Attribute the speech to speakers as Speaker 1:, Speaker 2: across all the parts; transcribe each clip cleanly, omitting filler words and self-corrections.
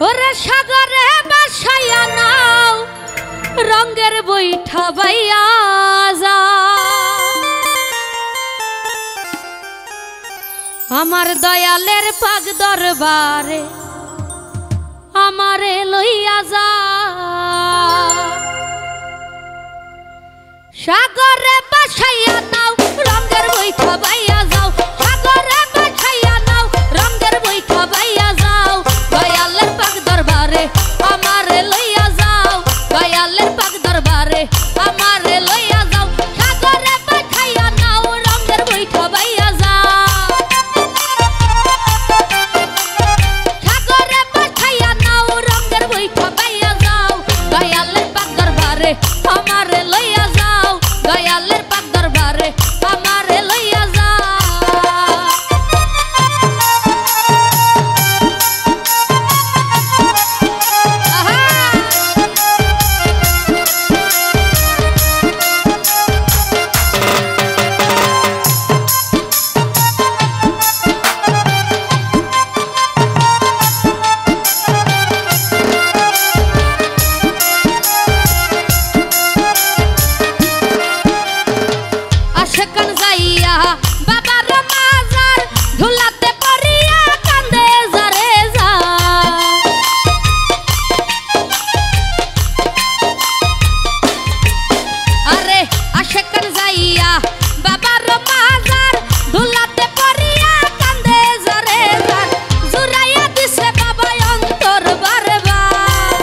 Speaker 1: ওরে সাগরে বাসাইয়া নাও রঙের বৈঠা বাইয়া যা আমার দয়ালের পাগ দরবারে আমারে লইয়া যা সাগরে বাসাইয়া নাও রঙের বৈঠা বাইয়া যাও সাগরে বাসাইয়া নাও রঙের বৈঠা বাইয়া যাও দয়ালের পাগ দরবারে আমারে লইয়া যাও দয়ালের পাগ দরবারে আমারে লইয়া যাও সাগরে বাসাইয়া নাও রঙের বৈঠা বাইয়া যাও সাগরে বাসাইয়া নাও রঙের বৈঠা বাইয়া যাও দয়ালের পাগ দরবারে আমারে লইয়া যাও দয়ালের পাগ দরবারে আমারে লইয়া যাও আশকান যাইয়া বাবার মাজার ধুলাতে পড়িয়া কান্দে যারে যা আরে আশকান যাইয়া বাবার মাজার ধুলাতে পড়িয়া কান্দে যারে যা জুরাইয়া দিছে বাবা অন্তর বারবার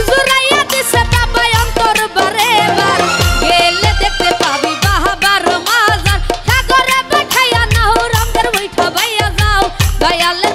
Speaker 1: জুরাইয়া দিছে বাবা অন্তর বারবার গেলে দেখতে পাবি বাবার মাজার সাগরে বাসাইয়া নাও রঙের বৈঠা বাইয়া যাও দয়ালে